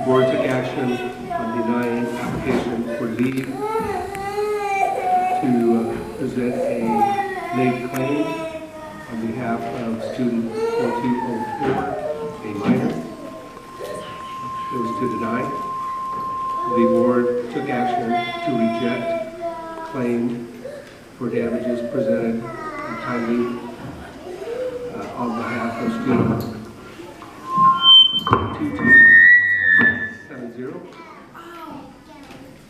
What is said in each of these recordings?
board took action on denying application for leave to present a late claim on behalf of student 4204, a minor. It was to deny. The board took action to reject claim for damages presented timely on behalf of student 2270.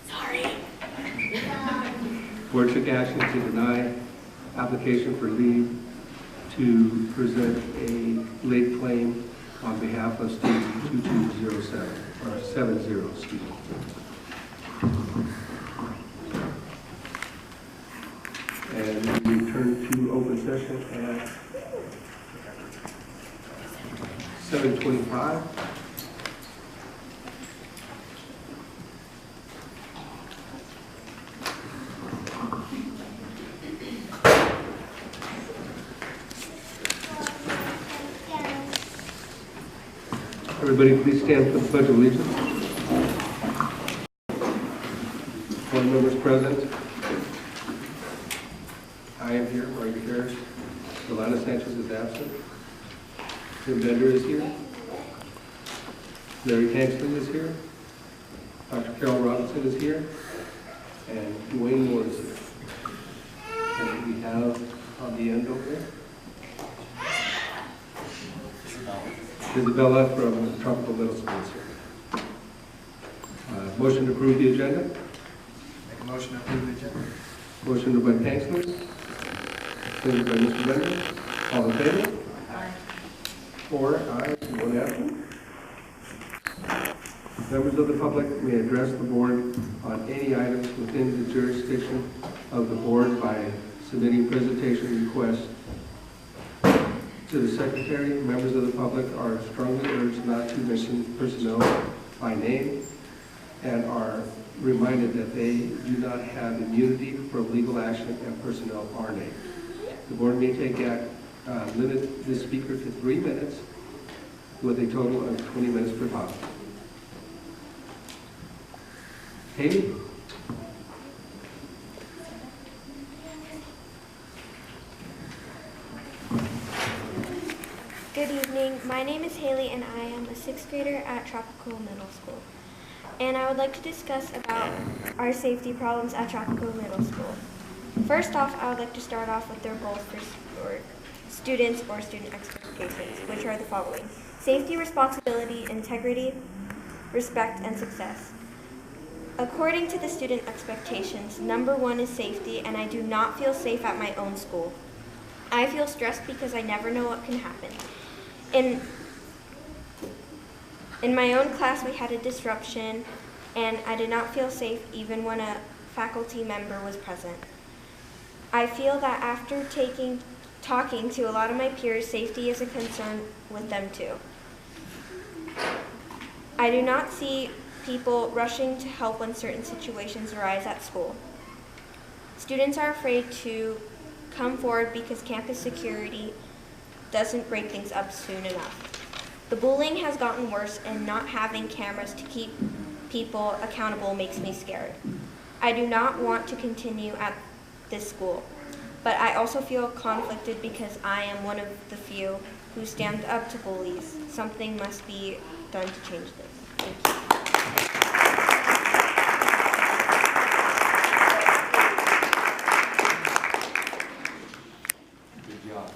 Sorry. Board took action to deny application for leave to present a late claim on behalf of student 2207, or 70, excuse me. And we return to open session at 7:25. Everybody please stand for the Pledge of Allegiance. Board members present. I am here, are you here? Yolanda Sanchez is absent. Tim Bender is here. Larry Tanksley is here. Dr. Carol Robinson is here. And Dwayne Moore is here. And we have on the end over there Isabella from Tropico Middle School is here. Motion to approve the agenda. Make a motion to approve the agenda. Motion by Tanksley. Seconded by Mr. Bender. All in favor? Aye. 4 ayes and 1 absent. Members of the public may address the board on any items within the jurisdiction of the board by submitting presentation requests to the secretary. Members of the public are strongly urged not to mention personnel by name and are reminded that they do not have immunity from legal action and personnel are named. The board may limit the speaker to 3 minutes with a total of 20 minutes per topic. Haley? Good evening. My name is Haley and I am a 6th grader at Tropico Middle School. And I would like to discuss about our safety problems at Tropico Middle School. First off, I would like to start off with their goals for students or student expectations, which are the following: safety, responsibility, integrity, respect, and success. According to the student expectations, number 1 is safety, and I do not feel safe at my own school. I feel stressed because I never know what can happen. In my own class, we had a disruption, and I did not feel safe even when a faculty member was present. I feel that after talking to a lot of my peers, safety is a concern with them too. I do not see people rushing to help when certain situations arise at school. Students are afraid to come forward because campus security doesn't break things up soon enough. The bullying has gotten worse, and not having cameras to keep people accountable makes me scared. I do not want to continue at this school, but I also feel conflicted because I am one of the few who stand up to bullies. Something must be done to change this. Thank you. Good job.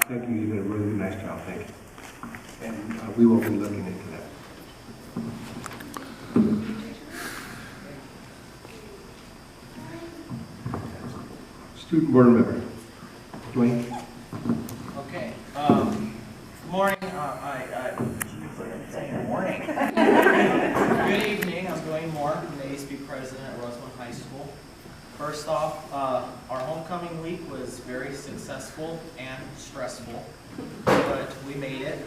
Thank you. You did a really nice job. Thank you. And we will be looking into that. Student board member, Dwayne. Okay. Good morning. Good morning. Good evening. I'm Dwayne Moore. I'm the ASB president at Rosamond High School. First off, our homecoming week was very successful and stressful, but we made it.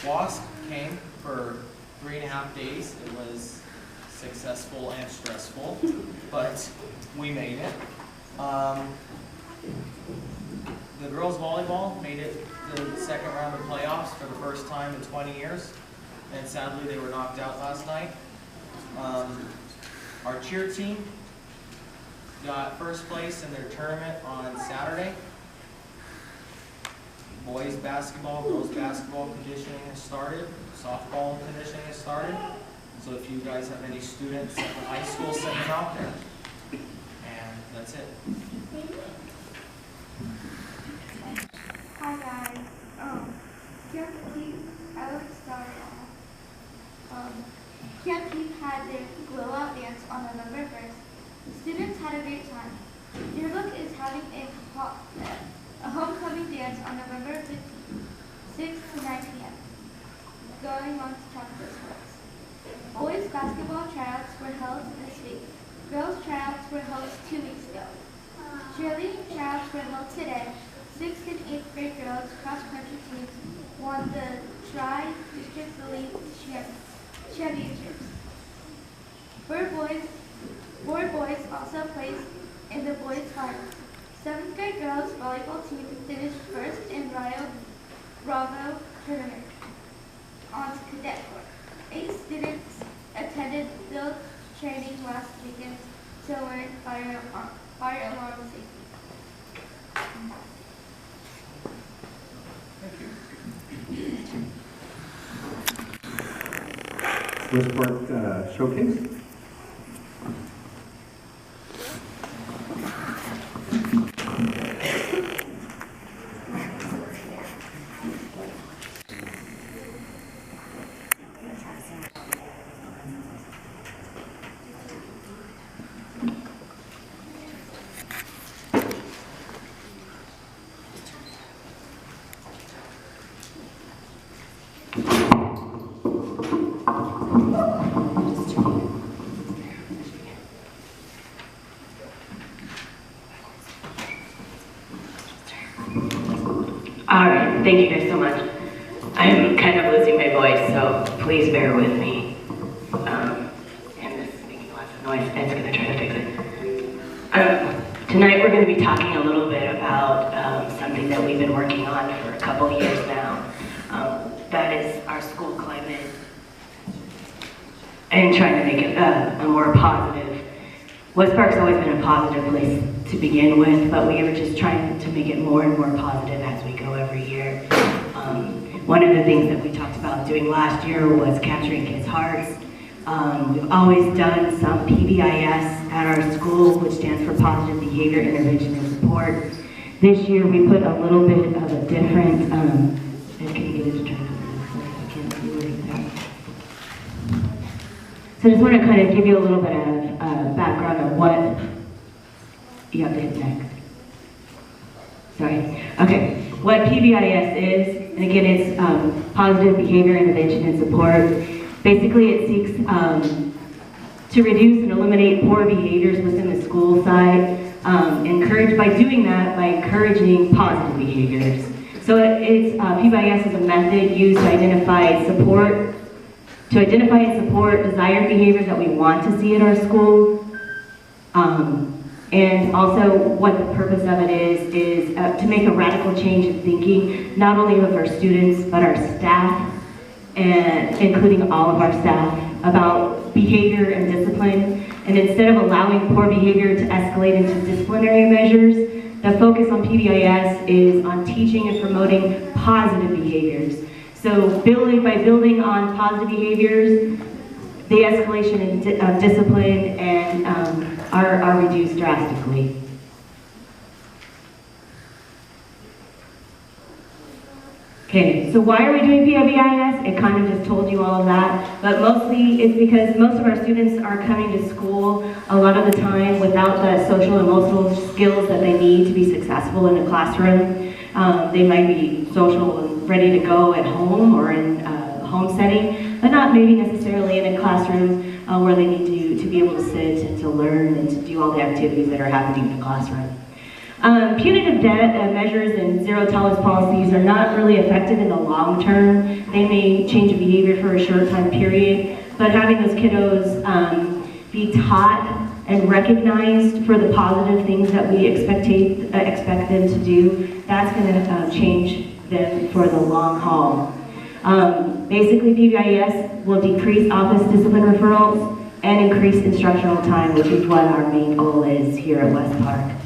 WASP came for 3.5 days. It was successful and stressful, but we made it. The girls volleyball made it to the second round of playoffs for the first time in 20 years, and sadly they were knocked out last night. Our cheer team got first place in their tournament on Saturday. Boys basketball, girls basketball conditioning has started. Softball conditioning has started. So if you guys have any students at the high school, send them out there. And that's it. Hi guys. Camp Keep, I would start off. Camp Keep had their glow out dance on November 1st. The students had a great time. Yearbook is having a homecoming dance on November 15th, 6 to 9 p.m. Going on to Tropico Sports. Boys basketball tryouts were held this week. Girls tryouts were held 2 weeks ago. Cheerleading tryouts were held today. 6th and 8th grade girls cross-country teams won the Tri-District Elite Championships. Board boys also placed in the boys' finals. 7th grade girls volleyball team finished first in Bravo tournament. On to cadet corps. 8 students attended field training last weekend to learn fire alarm safety. Westpark Showcase. All right, thank you guys so much. I'm kind of losing my voice, so please bear with me. And this is making lots of noise. Ed's gonna try to fix it. Tonight we're gonna be talking a little bit about something that we've been working on for a couple years now. That is our school climate and trying to make it a more positive. Westpark's always been a positive place to begin with, but we are just trying to make it more and more positive as we go every year. One of the things that we talked about doing last year was capturing kids' hearts. We've always done some PBIS at our school, which stands for Positive Behavior Intervention and Support. This year we put a little bit of a different, can you get it to turn? I can't see where it's at. So I just want to kind of give you a little bit of background on what you have to hit next. Sorry. Okay. What PBIS is, and again, it's Positive Behavior Intervention and Support. Basically, it seeks to reduce and eliminate poor behaviors within the school side. Encouraged by doing that, by encouraging positive behaviors. So it's PBIS is a method used to identify and support desired behaviors that we want to see at our school. And also what the purpose of it is to make a radical change in thinking, not only of our students, but our staff, and including all of our staff, about behavior and discipline. And instead of allowing poor behavior to escalate into disciplinary measures, the focus on PBIS is on teaching and promoting positive behaviors. So by building on positive behaviors, the escalation of discipline and are reduced drastically. Okay, so why are we doing PBIS? It kind of just told you all of that, but mostly it's because most of our students are coming to school a lot of the time without the social and emotional skills that they need to be successful in a classroom. They might be social and ready to go at home or in a home setting, but not maybe necessarily in a classroom where they need to be able to sit and to learn and to do all the activities that are happening in the classroom. Punitive measures and zero tolerance policies are not really effective in the long term. They may change a behavior for a short time period, but having those kiddos be taught and recognized for the positive things that we expect them to do, that's going to change them for the long haul. Basically, PBIS will decrease office discipline referrals and increase instructional time, which is what our main goal is here at Westpark.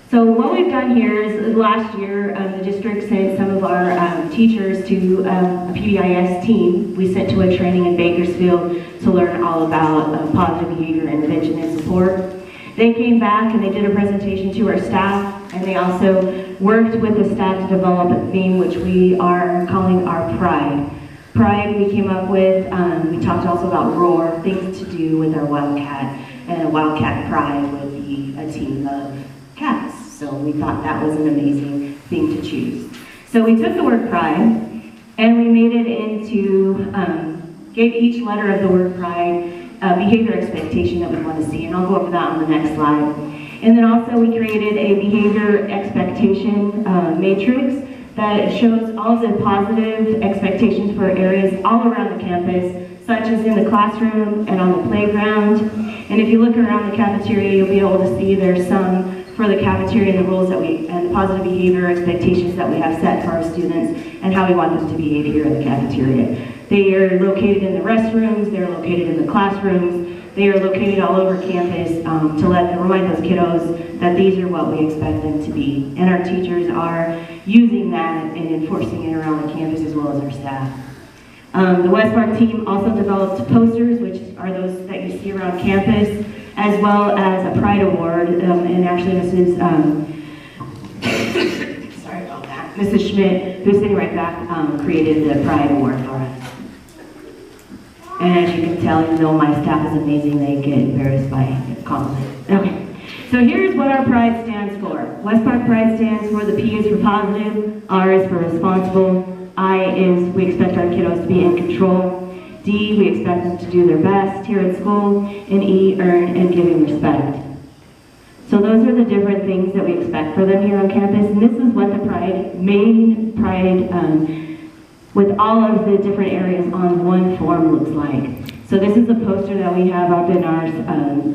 So what we've done here is last year, the district sent some of our teachers to a PBIS team. We sent to a training in Bakersfield to learn all about positive behavior intervention and support. They came back and they did a presentation to our staff, and they also worked with the staff to develop a theme which we are calling our Pride. Pride we came up with, we talked also about ROAR, things to do with our Wildcat, and a Wildcat Pride would be a team of cats. So we thought that was an amazing thing to choose. So we took the word pride and we made it into, gave each letter of the word pride a behavior expectation that we want to see, and I'll go over that on the next slide. And then also we created a behavior expectation matrix that shows all the positive expectations for areas all around the campus, such as in the classroom and on the playground. And if you look around the cafeteria, you'll be able to see there's some for the cafeteria and the rules that and the positive behavior expectations that we have set for our students and how we want them to behave here in the cafeteria. They are located in the restrooms, they're located in the classrooms, they are located all over campus to remind those kiddos that these are what we expect them to be. And our teachers are using that and enforcing it around the campus as well as our staff. The Westpark team also developed posters, which are those that you see around campus, as well as a Pride Award, and actually Mrs. Sorry about that, Mrs. Schmidt, who's sitting right back, created the Pride Award for us. And as you can tell, even though my staff is amazing, they get embarrassed by compliments. Okay, so here's what our Pride stands for. Westpark Pride stands for, the P is for positive, R is for responsible, I is we expect our kiddos to be in control, D, we expect them to do their best here at school, and E, earn and giving respect. So those are the different things that we expect for them here on campus, and this is what the main Pride, with all of the different areas on one form looks like. So this is a poster that we have up in our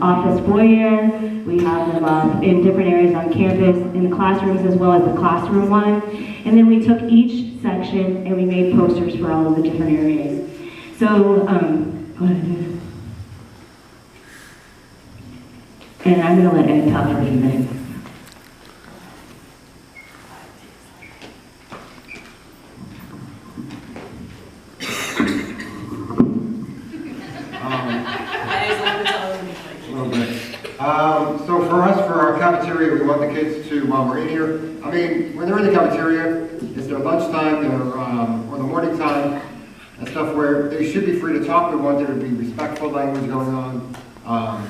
office foyer. We have them up in different areas on campus, in the classrooms as well as the classroom one. And then we took each section and we made posters for all of the different areas. So, go ahead. And I'm going to let Ed talk for a few minutes. So for us, for our cafeteria, we want the kids to, while we're in here, I mean, when they're in the cafeteria, it's their lunchtime, or the morning time, and stuff where they should be free to talk. We want there to be respectful language going on.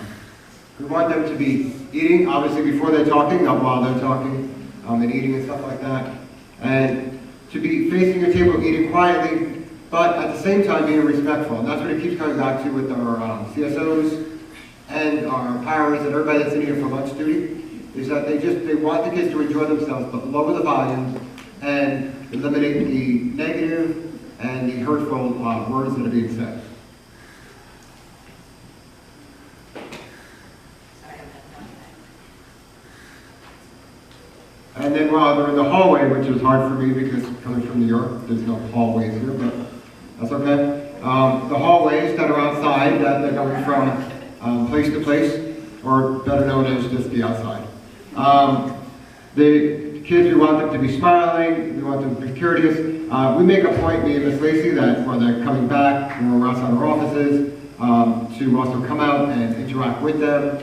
We want them to be eating, obviously, before they're talking, not while they're talking, and eating and stuff like that. And to be facing your table, eating quietly, but at the same time being respectful. And that's what it keeps coming back to with our CSOs and our powers and everybody that's in here for lunch duty, is that they want the kids to enjoy themselves, but lower the volume and eliminate the negative and the hurtful words that are being said. And then while they're in the hallway, which is hard for me because coming from New York, there's no hallways here, but that's okay. The hallways that are outside, that they're going from place to place, or better known as just the outside. The kids, we want them to be smiling, we want them to be courteous. We make a point, me and Miss Lacey, that when they're coming back, when we're outside our offices, to also come out and interact with them.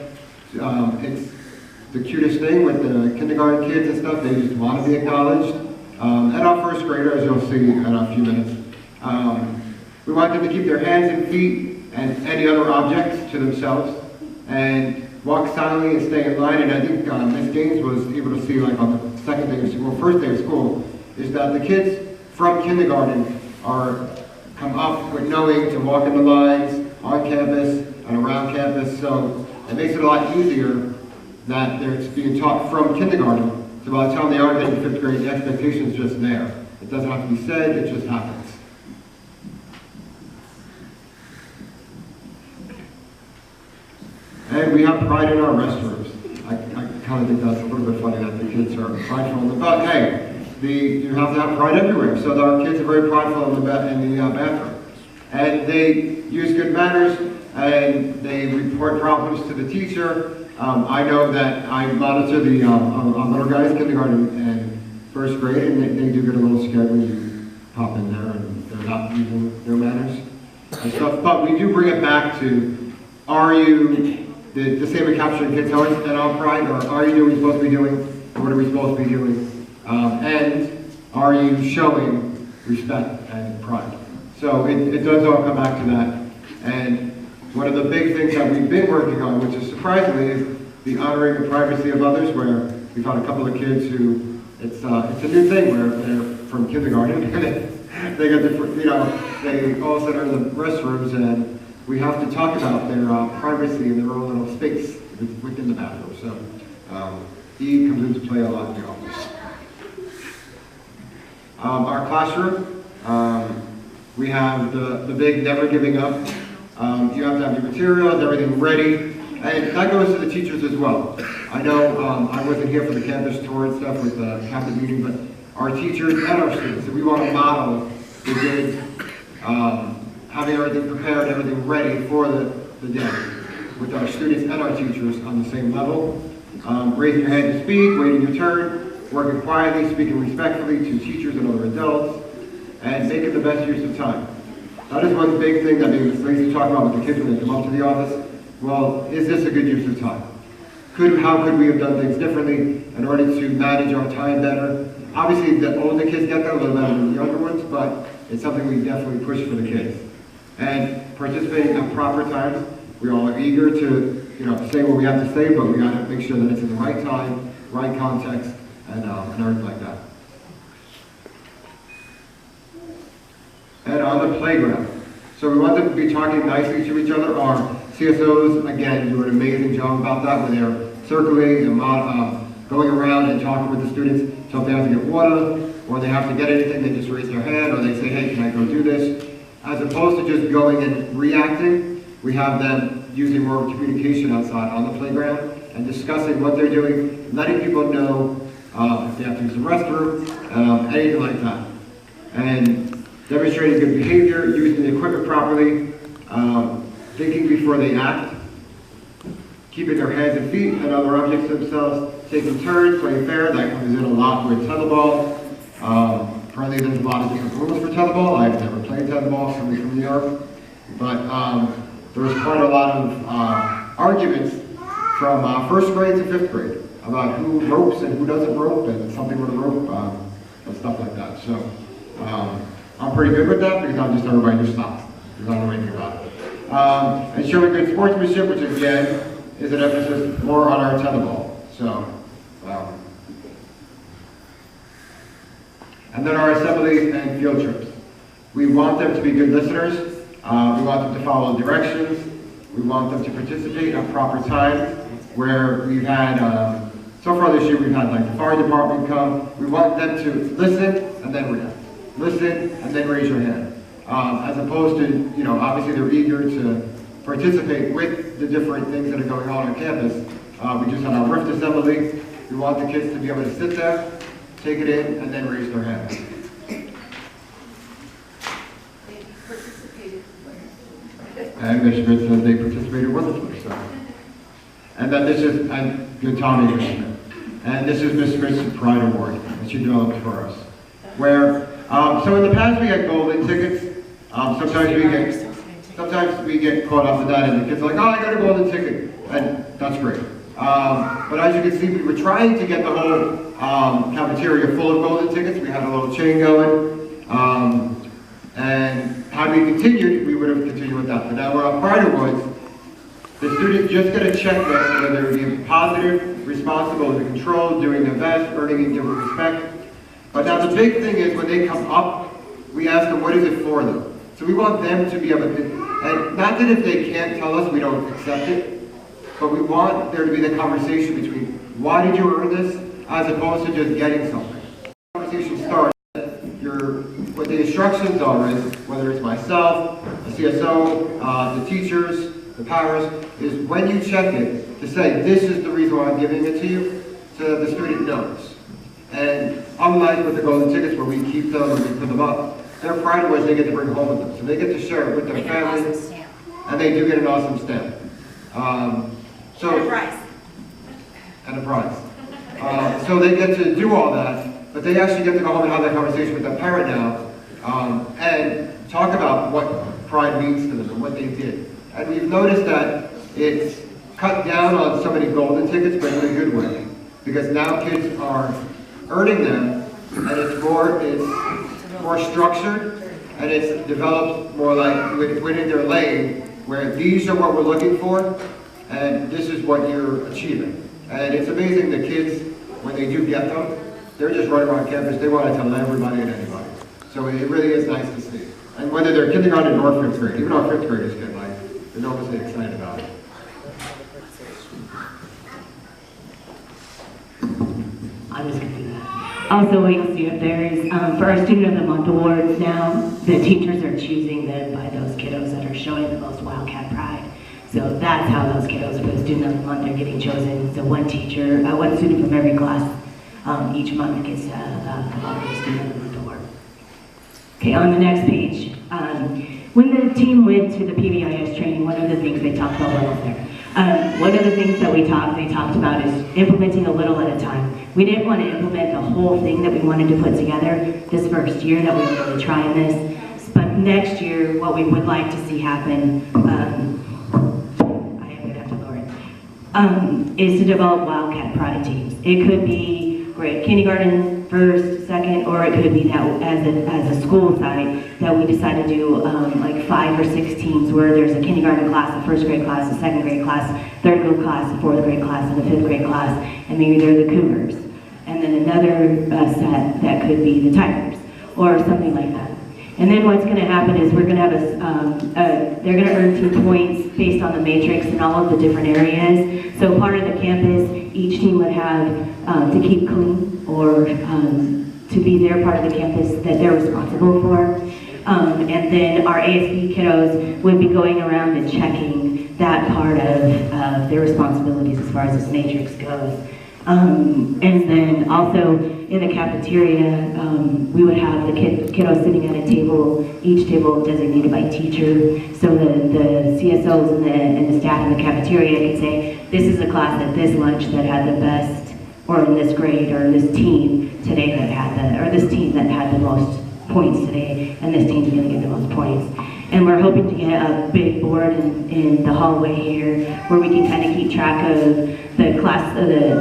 It's the cutest thing with the kindergarten kids and stuff, they just want to be acknowledged. And our first grader, as you'll see in a few minutes. We want them to keep their hands and feet and any other objects to themselves, and walk silently and stay in line. And I think Ms. Gaines was able to see, like on the second day of school, first day of school, is that the kids from kindergarten come up with knowing to walk in the lines on campus and around campus. So it makes it a lot easier that they're being taught from kindergarten. So by the time they are getting 5th grade, the expectation is just there. It doesn't have to be said, it just happens. And we have pride in our restrooms. I kind of think that's a little bit funny that the kids are prideful in the but hey, you have to have pride everywhere. So our kids are very prideful in the bathroom. And they use good manners, and they report problems to the teacher. I know that I monitor the little guys, kindergarten and first grade, and they do get a little scared when you pop in there and they're not using their manners and stuff. But we do bring it back to, are you the same with capturing kids' hearts and our pride, or are you doing what you're supposed to be doing, or what are we supposed to be doing? And are you showing respect and pride? So it does all come back to that. And one of the big things that we've been working on, which is surprisingly, is the honoring the privacy of others, where we've had a couple of kids who, it's a new thing where they're from kindergarten, they get different, they all sit in the restrooms, and we have to talk about their privacy and their own little space within the bathroom. So he comes into play a lot in the office. Our classroom, we have the big never giving up. You have to have your materials, everything ready, and that goes to the teachers as well. I know I wasn't here for the campus tour and stuff with the campus meeting, but our teachers and our students, we want to model the good, having everything prepared, everything ready for the day, with our students and our teachers on the same level. Raising your hand to speak, waiting your turn, working quietly, speaking respectfully to teachers and other adults, and making the best use of time. That is one big thing that Ms. Lacey talked about with the kids when they come up to the office. Well, is this a good use of time? How could we have done things differently in order to manage our time better? Obviously, the older kids get that a little better than the younger ones, but it's something we definitely push for the kids. And participating at proper times, we all are eager to say what we have to say, but we got to make sure that it's in the right time, right context, and everything like that. And on the playground. So we want them to be talking nicely to each other. Our CSOs, again, do an amazing job about that, where they're circling and going around and talking with the students. So if they have to get water, or they have to get anything, they just raise their hand, or they say, hey, can I go do this? As opposed to just going and reacting, we have them using more communication outside on the playground and discussing what they're doing, letting people know if they have to use the restroom, anything like that. And demonstrating good behavior, using the equipment properly, thinking before they act, keeping their hands and feet and other objects to themselves, taking turns, playing fair. That comes in a lot with tetherball. Apparently there's a lot of different rules for tetherball. I've never played tetherball, coming from New York. But there was quite a lot of arguments from first grade to fifth grade about who ropes and who doesn't rope and something with a rope and stuff like that. So I'm pretty good with that because I'm just everybody just stops because I don't know anything about it. And showing good sportsmanship, which again is an emphasis more on our tetherball. So, and then our assemblies and field trips. We want them to be good listeners. We want them to follow directions. We want them to participate at proper times. Where we've had, so far this year, we've had like the fire department come. We want them to listen and then react. Listen and then raise your hand. As opposed to, obviously they're eager to participate with the different things that are going on campus. We just had our rift assembly. We want the kids to be able to sit there, take it in, and then raise their hand. They participated. And Mr. Smith says they participated wonderfully. So. And then this is, and good Tommy Smith. And this is Ms. Smith's Pride Award that she developed for us. Where, so in the past we had golden tickets. Sometimes we get caught up in that and the kids are like, oh, I got a golden ticket. And that's great. But as you can see, we were trying to get the whole cafeteria full of golden tickets. We had a little chain going. And had we continued, we would have continued with that. But now we're on Pride Awards. The students just get a checklist whether they're being positive, responsible, under control, doing their best, earning and giving respect. But now the big thing is when they come up, we ask them, what is it for them? So we want them to be able to, and not that if they can't tell us, we don't accept it, but we want there to be the conversation between, why did you earn this, as opposed to just getting something. The conversation starts, what the instructions are is, whether it's myself, the CSO, the teachers, the powers, is when you check it, to say, this is the reason why I'm giving it to you, so that the student knows. And unlike with the golden tickets where we keep them and we put them up, their pride was they get to bring home with them. So they get to share it with their family. And they do get an awesome stamp. And a prize. And a prize. So they get to do all that, but they actually get to go home and have that conversation with their parent now, and talk about what pride means to them and what they did. And we've noticed that it's cut down on so many golden tickets, but in a good way. Because now kids are earning them, and it's more structured, and it's developed more like within their lane, where these are what we're looking for, and this is what you're achieving. And it's amazing the kids, when they do get them, they're just running around campus, they want to tell everybody and anybody. So it really is nice to see. And whether they're kindergarten or fifth grade, even our fifth graders get like, they're enormously excited about it. I'm just going to do that. Also, what you'll see up there is, for our Student of the Month awards now, the teachers are choosing them by those kiddos that are showing the most Wildcat pride. So that's how those kiddos for the Student of the Month are getting chosen. So one teacher, one student from every class each month gets come up with the Student of the Month award. Okay, on the next page, when the team went to the PBIS training, one of the things they talked about was there. One of the things that they talked about is implementing a little at a time. We didn't want to implement the whole thing that we wanted to put together this first year that we were really trying this. But next year, what we would like to see happen, I am going to have to lower it, is to develop Wildcat Pride teams. It could be grade kindergarten, first, second, or it could be that as a school site that we decide to do like 5 or 6 teams where there's a kindergarten class, a first grade class, a second grade class, third grade class, a fourth grade class, and a fifth grade class, and maybe they're the Cougars. And then another set that could be the Tigers, or something like that. And then what's going to happen is we're going to have they're going to earn team points based on the matrix in all of the different areas. So part of the campus, each team would have to keep clean or to be their part of the campus that they're responsible for. And then our ASB kiddos would be going around and checking that part of their responsibilities as far as this matrix goes. And then also in the cafeteria, we would have the kiddos sitting at a table, each table designated by teacher, so the CSOs and the staff in the cafeteria could say, this is a class at this lunch that had the best, or in this grade, or this team today that had or this team that had the most points today, and this team's gonna get the most points. And we're hoping to get a big board in the hallway here where we can kind of keep track of the class,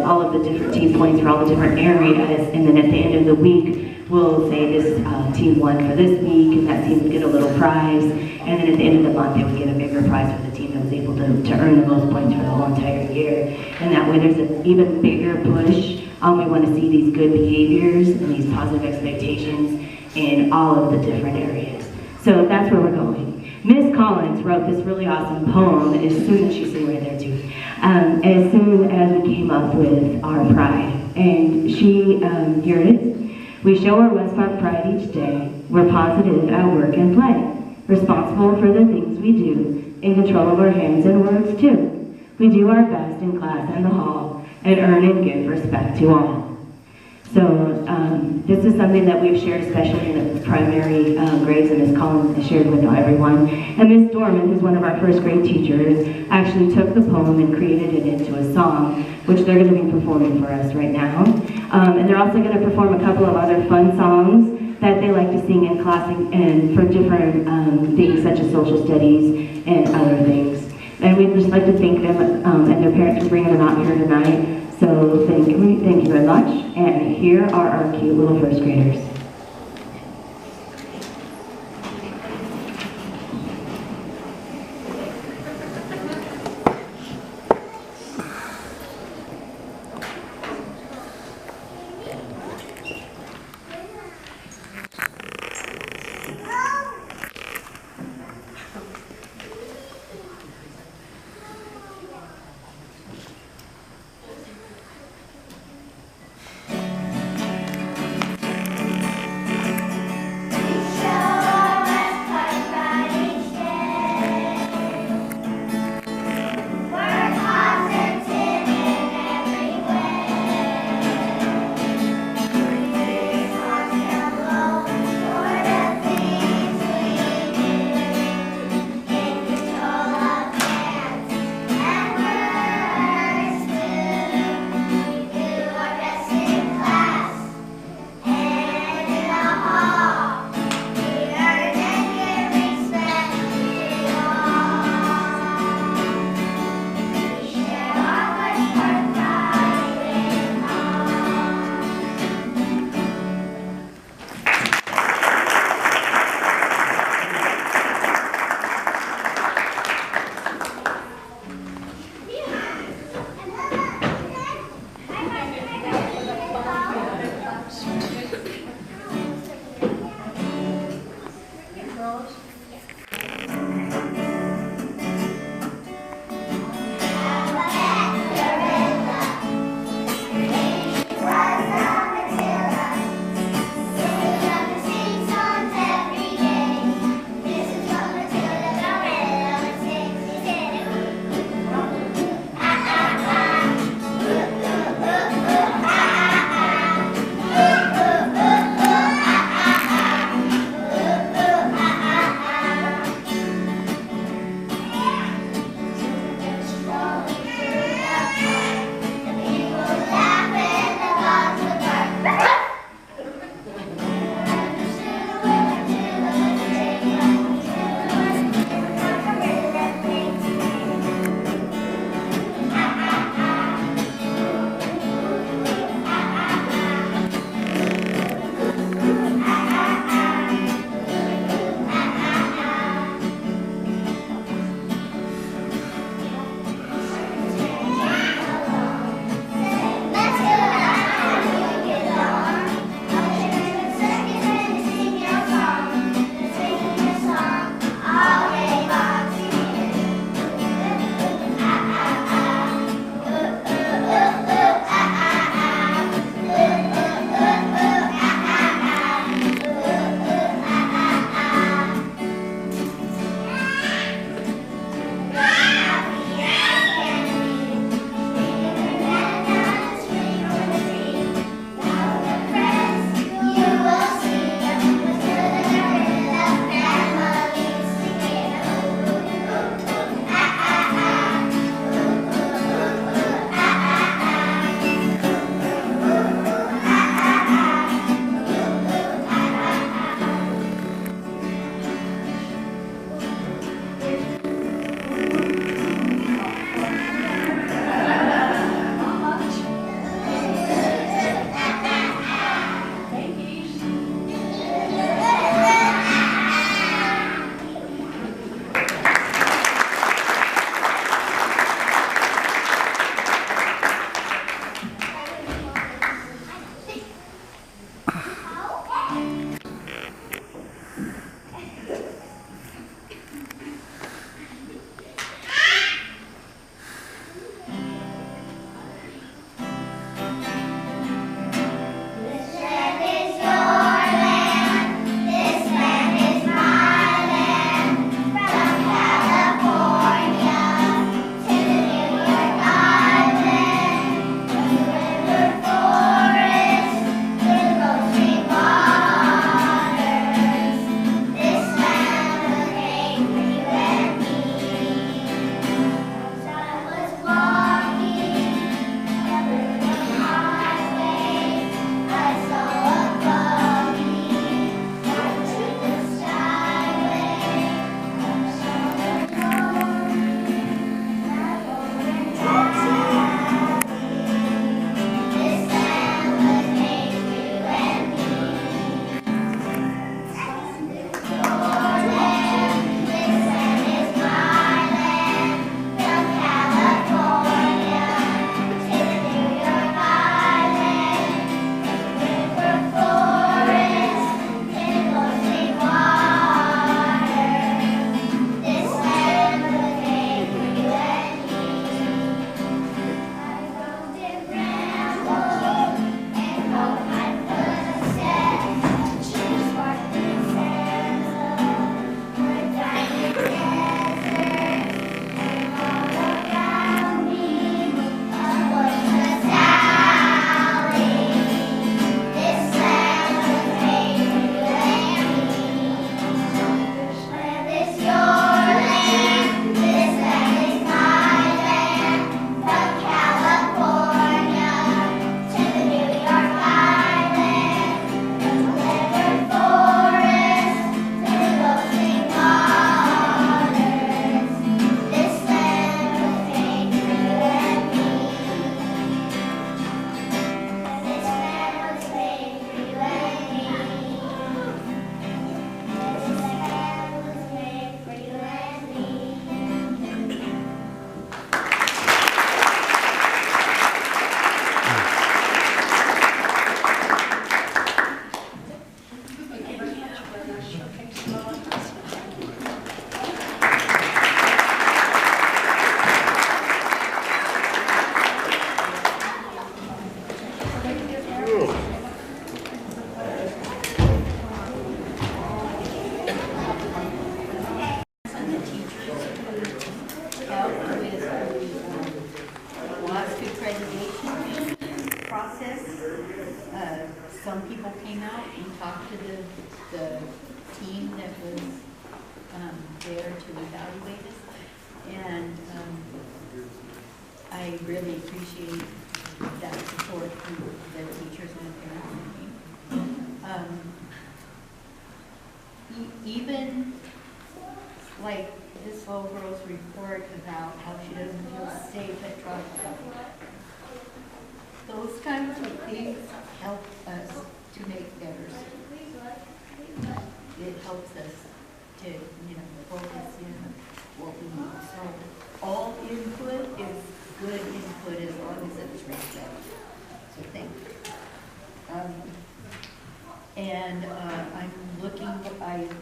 all of the different team points for all the different areas. And then at the end of the week, we'll say this team won for this week, and that team would get a little prize. And then at the end of the month, they would get a bigger prize for the team that was able to earn the most points for the whole entire year. And that way, there's an even bigger push. We want to see these good behaviors and these positive expectations in all of the different areas. So that's where we're going. Miss Collins wrote this really awesome poem as soon as she's sitting right there too. As soon as we came up with our pride. And she, here it is. We show our Westpark pride each day. We're positive at work and play. Responsible for the things we do. In control of our hands and words too. We do our best in class and the hall. And earn and give respect to all. So this is something that we've shared, especially in the primary grades, and Ms. Collins has shared with everyone. And Ms. Dorman, who's one of our first grade teachers, actually took the poem and created it into a song, which they're going to be performing for us right now. And they're also going to perform a couple of other fun songs that they like to sing in class and for different things such as social studies and other things. And we'd just like to thank them and their parents for bringing them out here tonight. So thank you very much, and here are our cute little first graders. there to evaluate us. And I really appreciate that support from the teachers and parents. Even like this little girl's report about how she doesn't feel safe at Tropico. Those kinds of things help us to make better schools. It helps us to, focus in what we need. So all input is good input as long as it's respected. So thank you. I'm looking,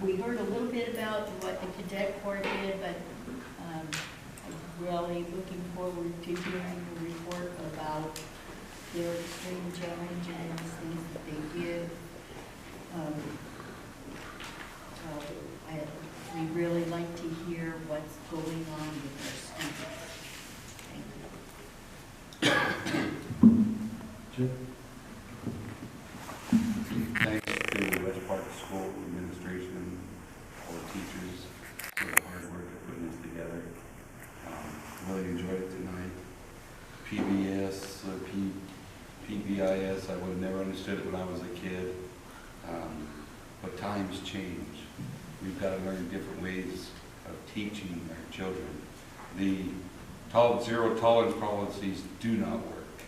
we heard a little bit about what the cadet corps did, but I'm really looking forward to hearing the report about their extreme challenge and things that they did. We really like to hear what's going on with our students. Thank you. Thanks to Westpark School administration, all the teachers for the hard work of putting this together. Really enjoyed it tonight. PBS, PBIS, I would have never understood it when I was a kid. But times change. We've got to learn different ways of teaching our children. The zero tolerance policies do not work.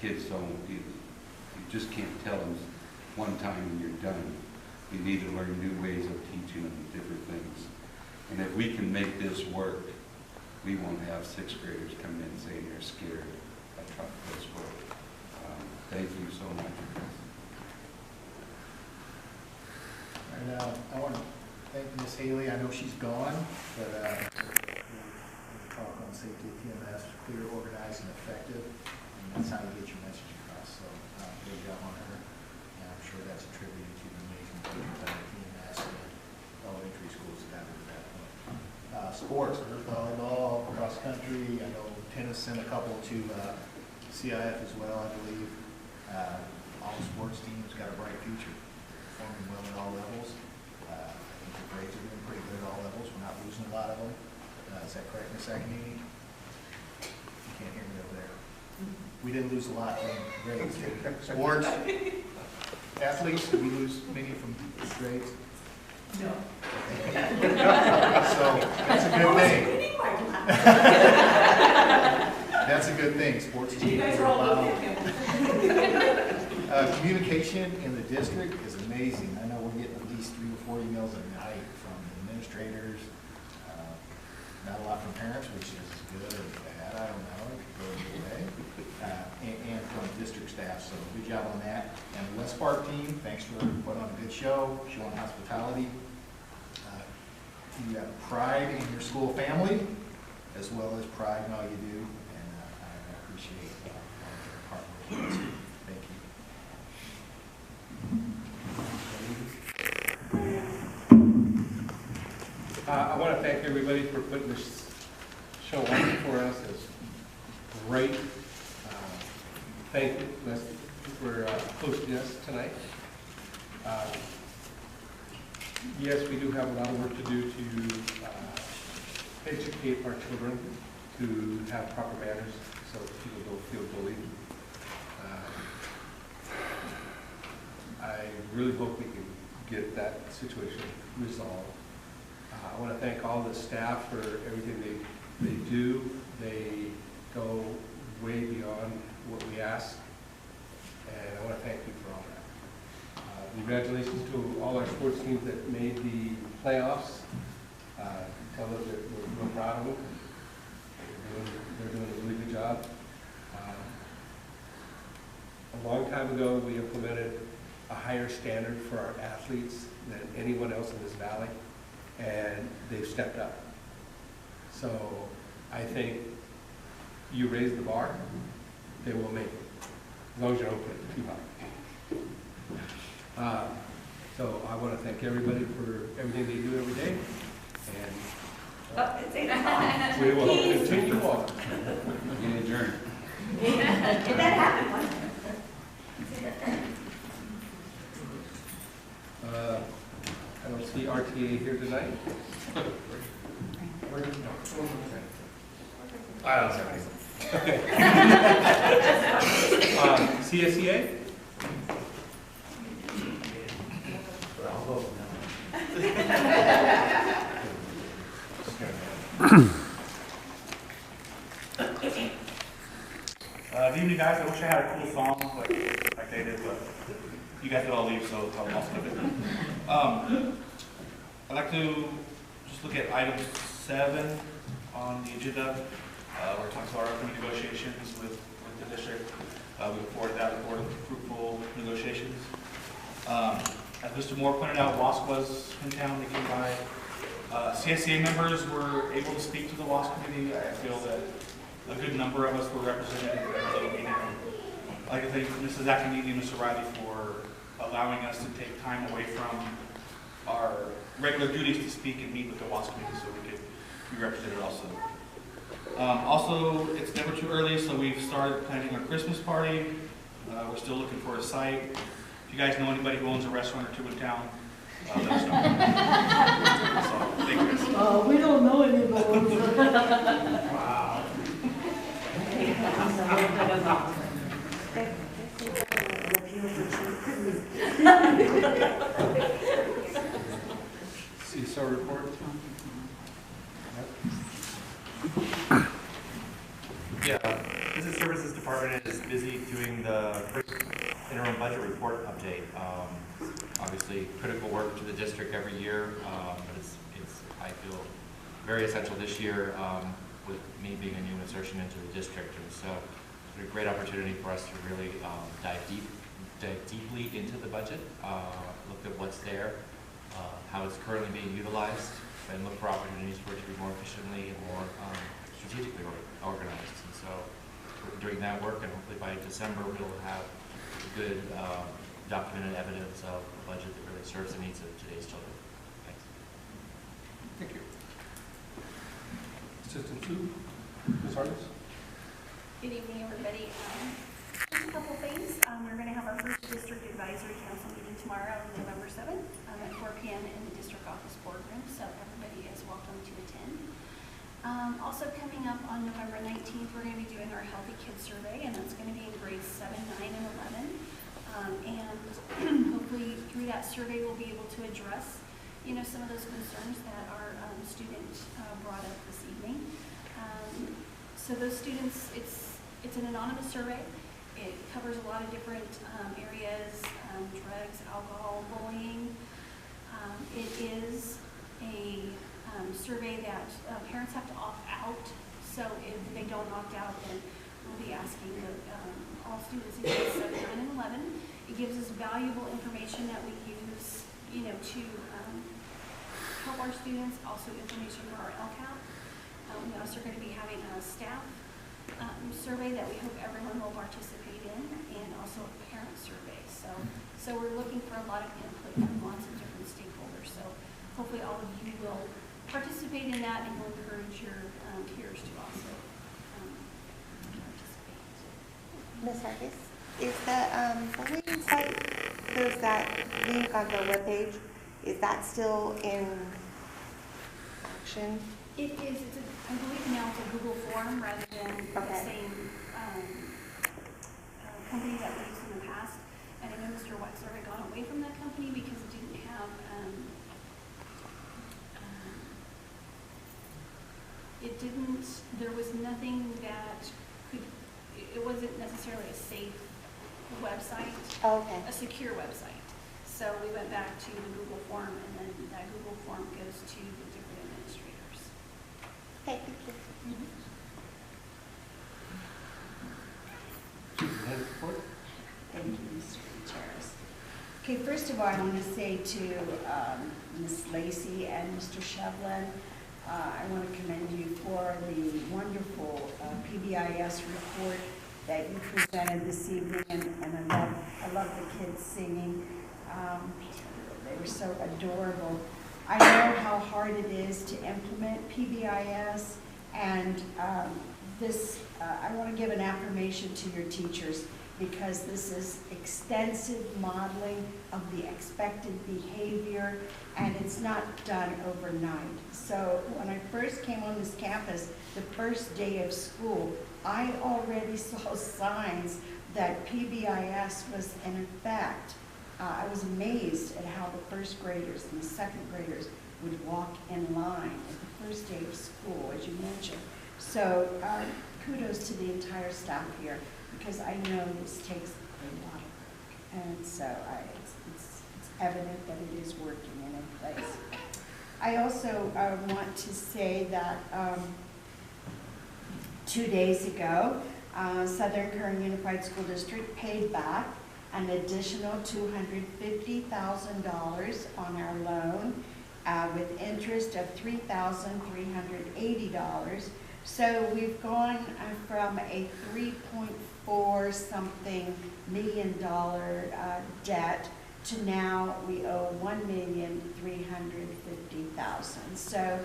Kids don't, you just can't tell them one time and you're done. We need to learn new ways of teaching them different things. And if we can make this work, we won't have sixth graders come in saying they're scared at Tropico School. Thank you so much. And I want to thank Ms. Haley. I know she's gone, but we'll talk on safety at TMS, clear, organized, and effective. And that's how you get your message across. So good job on her. And I'm sure that's attributed to the amazing work done at TMS and elementary schools that got to that point. Sports, there's volleyball, cross country. I know tennis sent a couple to CIF as well, I believe. All the sports teams got a bright future. Performing well at all levels. I think the grades are doing pretty good at all levels. We're not losing a lot of them. Is that correct, Ms. Agnini? You can't hear me over there. We didn't lose a lot in grades. Sports, athletes, did we lose many from grades? No. So that's a good thing. That's a good thing. Sports is You guys are all looking at him. Communication in the district is amazing. I know we're getting at least 3 or 4 emails a night from administrators. Not a lot from parents, which is good or bad, I don't know. It could go either way. And from district staff, so good job on that. And the Westpark team, thanks for putting on a good show, showing hospitality. You have pride in your school family, as well as pride in all you do, and I appreciate all your hard work. Thank you. I want to thank everybody for putting this show on for us. It's great. Thank you, Leslie, for hosting us tonight. Yes, we do have a lot of work to do to educate our children to have proper manners so people don't feel bullied. I really hope we can get that situation resolved. I want to thank all the staff for everything they do. They go way beyond what we ask, and I want to thank you for all that. Congratulations to all our sports teams that made the playoffs. Tell them that we're real proud of them. They're doing a really good job. A long time ago, we implemented a higher standard for our athletes than anyone else in this valley, and they've stepped up. So I think you raise the bar, they will make it, as long as you don't put it too high. So I want to thank everybody for everything they do every day, and we will continue on. You adjourn. Did that happen once? I don't see RT MSTA here tonight. CSEA? Good evening, guys. I wish I had a cool song like they did, but you guys did all leave, so I'll skip it. I'd like to just look at item 7 on the agenda. We're talking about our upcoming negotiations with the district. We look forward to that, look forward to fruitful negotiations. As Mr. Moore pointed out, WASC was in town, they came by. CSCA members were able to speak to the WASC committee. I feel that a good number of us were represented at the little meeting. I'd like to thank Mrs. Akinidi and Mr. Riley for allowing us to take time away from our regular duties to speak and meet with the WASC committee so we could be represented also. Also, it's never too early, so we've started planning our Christmas party. We're still looking for a site. If you guys know anybody who owns a restaurant or two in town, let us know. So, thank you guys. We don't know anybody. Wow. CSR report? Yeah, Business Services Department is busy doing the first interim budget report update. Obviously, critical work to the district every year, but it's I feel very essential this year with me being a new insertion into the district, and so it's a great opportunity for us to really dive deeply into the budget, look at what's there, how it's currently being utilized, and look for opportunities for it to be more efficiently and more strategically organized. And so we're doing that work, and hopefully by December we'll have good documented evidence of a budget that really serves the needs of today's children. Thanks. Thank you. Assistant 2, Ms. Harness? Good evening, everybody. Just a couple things. We're going to have our first district advisory council meeting tomorrow, November 7th at 4 p.m. in the district office boardroom, so everybody is welcome to attend. Also coming up on November 19th, we're going to be doing our Healthy Kids Survey, and that's going to be in grades 7, 9, and 11. And hopefully through that survey, we'll be able to address, some of those concerns that our student brought up this evening. So those students, it's an anonymous survey. It covers a lot of different areas, drugs, alcohol, bullying. It is a survey that parents have to opt out. So if they don't opt out, then we'll be asking all students in grades 7, 9, and 11. It gives us valuable information that we use, to help our students, also information for our LCAP. We also are going to be having a staff survey that we hope everyone will participate in, and also a parent survey. So we're looking for a lot of input from lots of different stakeholders. So hopefully all of you will participate in that, and will encourage your peers to also participate. Ms. Hargis, is the bullying site, there's that link on the webpage, is that still in action? It is. I believe now it's a Google form rather than the same company that we used in the past. And I know Mr. Wexler had gone away from that company because it didn't have there was nothing that it wasn't necessarily a safe website, a secure website. So we went back to the Google form, and then that Google form goes to the different administrators. Okay, thank you. Thank you, Mr. Chair. Okay, first of all, I want to say to Ms. Lacey and Mr. Shevlin, I want to commend you for the wonderful PBIS report that you presented this evening, and I love the kids singing. They were so adorable. I know how hard it is to implement PBIS, and I want to give an affirmation to your teachers. because this is extensive modeling of the expected behavior, and it's not done overnight. So when I first came on this campus, the first day of school, I already saw signs that PBIS was in effect. I was amazed at how the first graders and the second graders would walk in line at the first day of school, as you mentioned. So kudos to the entire staff here, because I know this takes a lot of work. And so it's evident that it is working and in place. I also want to say that 2 days ago, Southern Kern Unified School District paid back an additional $250,000 on our loan with interest of $3,380. So we've gone from a $3.4 something million debt to now we owe $1,350,000. So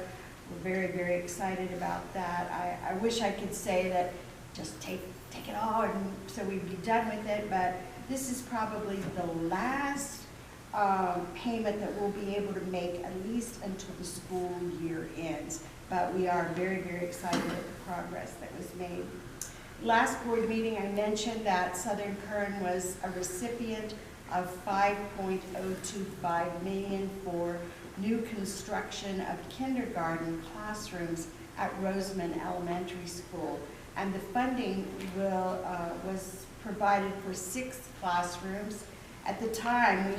we're very, very excited about that. I wish I could say that just take it all and so we'd be done with it, but this is probably the last payment that we'll be able to make at least until the school year ends. But we are very, very excited at the progress that was made. Last board meeting, I mentioned that Southern Kern was a recipient of $5.025 million for new construction of kindergarten classrooms at Rosamond Elementary School. And the funding was provided for 6 classrooms. At the time,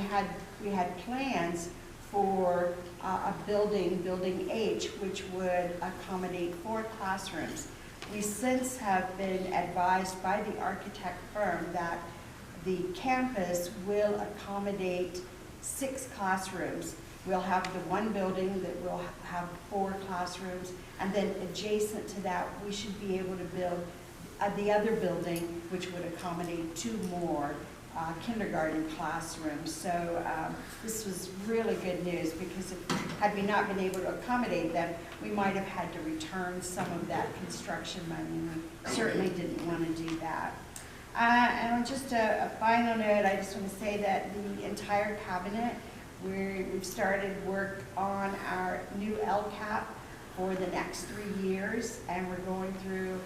we had plans for a building H, which would accommodate 4 classrooms. We since have been advised by the architect firm that the campus will accommodate 6 classrooms. We'll have the one building that will have 4 classrooms, and then adjacent to that, we should be able to build the other building, which would accommodate 2 more kindergarten classrooms. So this was really good news, because had we not been able to accommodate them, we might have had to return some of that construction money, and we certainly didn't want to do that. And on just a final note, I just want to say that the entire cabinet, we've started work on our new LCAP for the next 3 years, and we're going through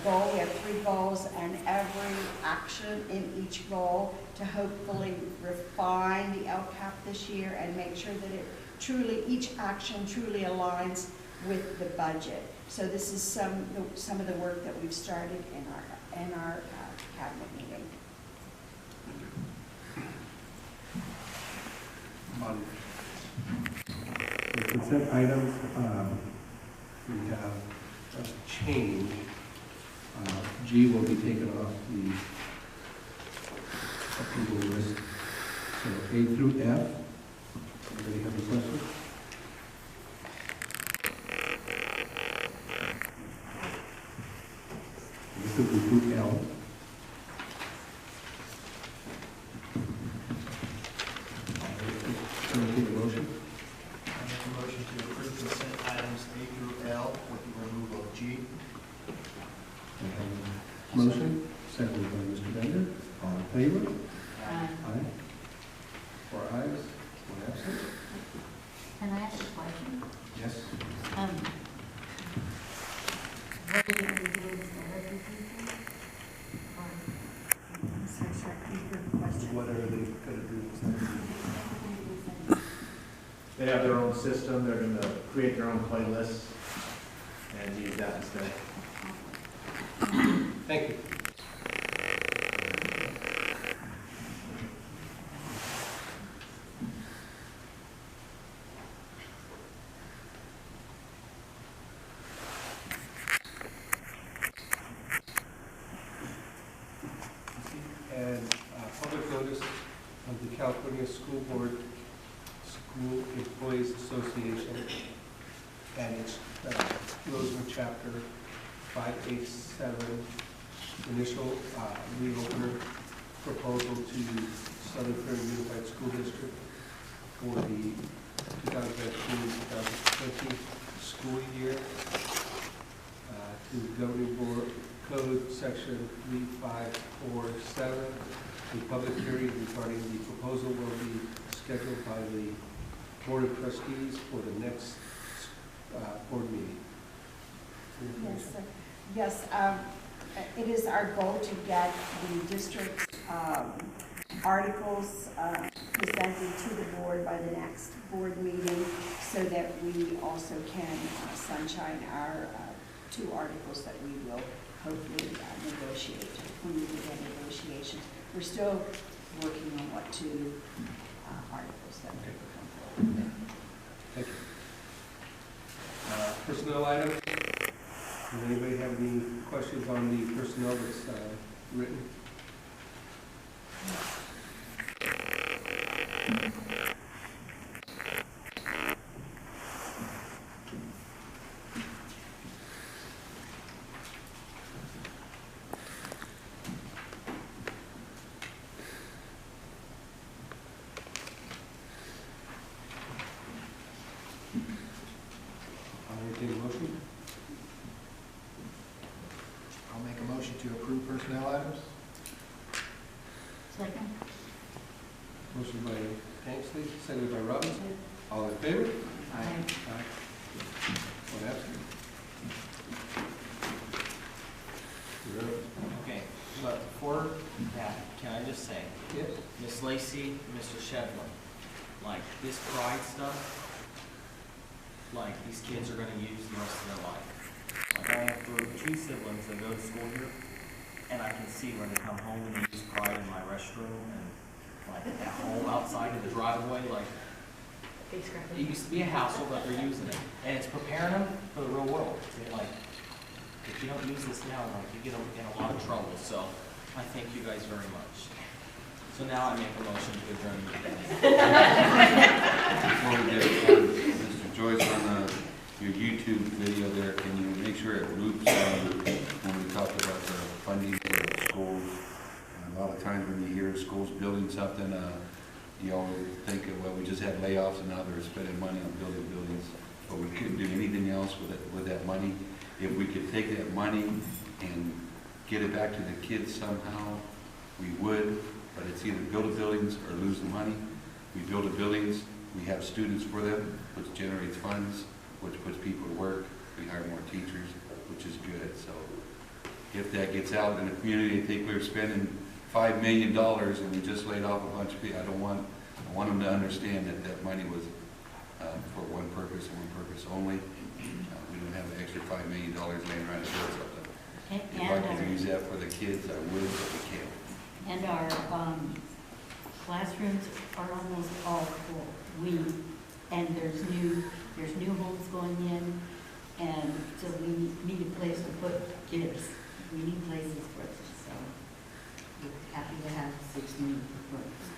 goal. We have 3 goals and every action in each goal to hopefully refine the LCAP this year and make sure that each action truly aligns with the budget. So this is some of the work that we've started in our cabinet meeting. On the consent items, we have a change. G will be taken off the approval list. So A through F. Anybody have any questions? This will be through L. Entertain a motion. I make a motion to approve consent items A through L with the removal of G. Motion, seconded by Mr. Bender. All in favor? Aye. Aye. 4 ayes, 1 absent. Can I ask a question? Yes. What are you going to do instead of the teacher? What are they going to do? They have their own system. They're going to create their own playlists and use that instead. Thank you. And public notice of the California School Board School Employees Association and its Rosamond Chapter 587 initial reopener proposal to Southern Kern Unified School District for the 2019-2020 school year to the governing board Code Section 3547. A public hearing regarding the proposal will be scheduled by the Board of Trustees for the next board meeting. Yes, sir. Yes, it is our goal to get the district articles presented to the board by the next board meeting so that we also can sunshine our 2 articles that we will hopefully negotiate when we begin negotiations. We're still working on what 2 articles that will come forward. Thank you. Personnel item. Does anybody have any questions on the personnel that's written? I'll make a motion to approve personnel items. Second. Motion by Kingsley, seconded by Robinson. All in favor? Aye. One absent. You're up. Okay, but before that, can I just say, Yes. Miss Lacy, Mr. Shevlin, like this pride stuff, like these kids are gonna use the rest of their life. Like I have 2 siblings that go to school here, and I can see when they come home and they use pride in my restroom and like at home outside in the driveway, like it used to be a hassle, but they're using it. And it's preparing them for the real world. Like, if you don't use this now, like you get in a lot of trouble. So I thank you guys very much. So now I make a motion to adjourn the meeting. Before we get Mr. Joyce, on your YouTube video there, can you make sure it loops when we talk about the funding for the schools? And a lot of times when you hear schools building something, you always think, well, we just had layoffs and now they're spending money on building buildings, but we couldn't do anything else with that money. If we could take that money and get it back to the kids somehow, we would, but it's either build the buildings or lose the money. We build the buildings, we have students for them, which generates funds, which puts people to work. We hire more teachers, which is good. So if that gets out in the community, they think we're spending $5 million and we just laid off a bunch of people. I want them to understand that that money was for one purpose and one purpose only. We don't have an extra $5 million laying around to build something. If I could use that for the kids, I would, but we can't. And our classrooms are almost all full. And there's new homes going in, and so we need a place to put kids. We need places for them, so we're happy to have 6 new rooms.